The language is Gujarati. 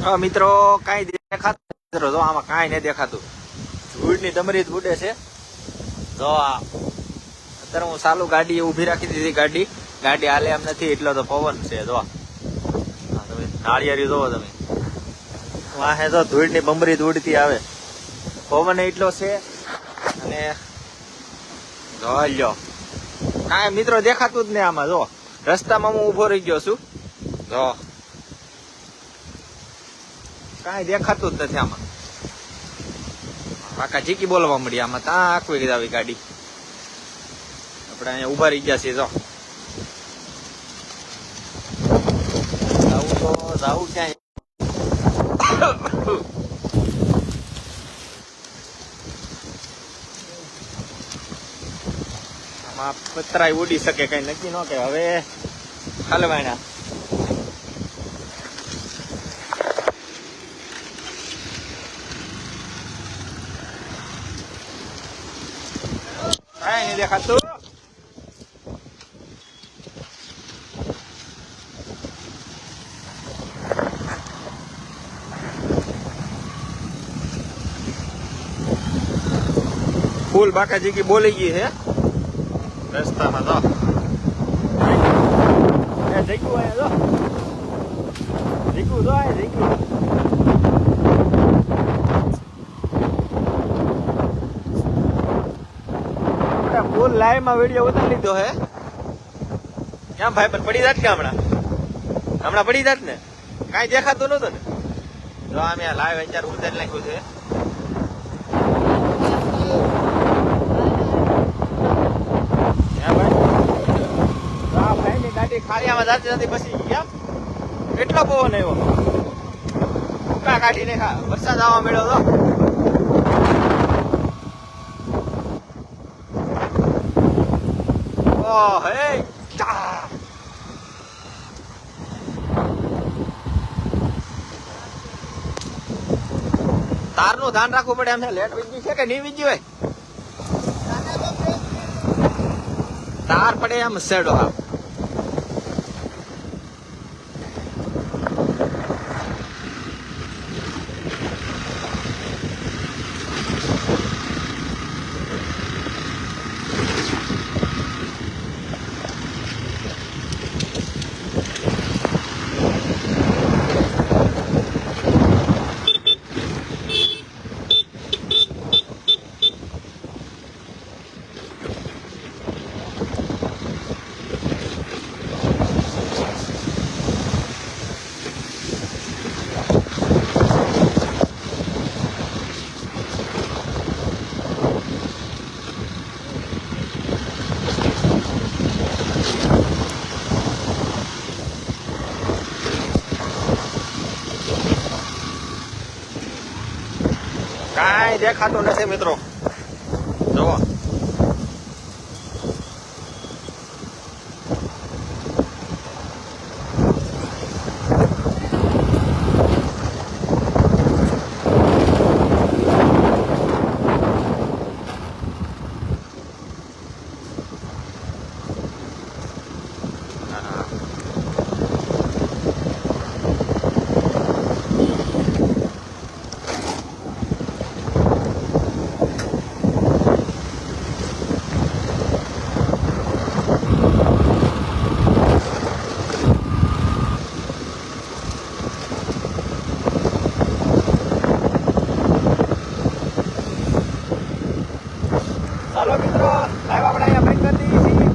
મિત્રો કઈ દેખાતું જો આમાં કઈ નહીં દેખાતું. ધૂળની દમરી જ ઉડે છે. જો અત્યારે હું ચાલુ ગાડી ઉભી રાખી દીધી. ગાડી હાલે એમ નથી, એટલો તો પવન છે. જો તમે નાળિયેરી જોવો તમે, વાહે તો ધૂળની બમરી જ ઉડતી આવે. પવન એટલો છે અને જો કાંઈ મિત્રો દેખાતું જ નહીં આમાં. જો રસ્તામાં હું ઉભો રહી ગયો છું. જો કાંઈ દેખાતું જ નથી આમાં. કાકા જીકી બોલવા મળી આમાં. ત્યાં આખવી આવી ગાડી. આપણે અહીંયા ઉભા રહી ગયા છીએ. જો જાવું ક્યાંય આમાં પતરાય ઉડી શકે, કઈ નક્કી ન કે. હવે હલવાના કાંઈ નહીં દેખાતું. ફૂલ બાકાજી કી બોલી ગઈ છે રસ્તામાં. તો જઈકું અહીંયા જો જઈકું જો આ જઈકું. ફૂલ લાઈવ માં વિડીયો ઉતારી લીધો હે. ક્યાં ભાઈ પણ પડી જાત કે હમણાં પડી જાત ને, કાંઈ દેખાતું નતું ને. જો અમે લાઈવ અત્યારે ઉતારી નાખ્યું છે. ગાડી ખારિયામાં જાતી જતી પછી કેમ એટલો પવન આવ્યો. ઉકા કાઢીને વરસાદ આવવા મળ્યો તો. હે તારનું ધ્યાન રાખવું પડે. એમ લેટ વીજળી છે કે નહીં વીજળી હોય? તાર પડે એમ સેડો. હા કાંઈ દેખાતું નથી મિત્રો. જુઓ ચાલો મિત્રો, લાઈવ આપણે અહીંયા બંધ કરી દઈએ છીએ.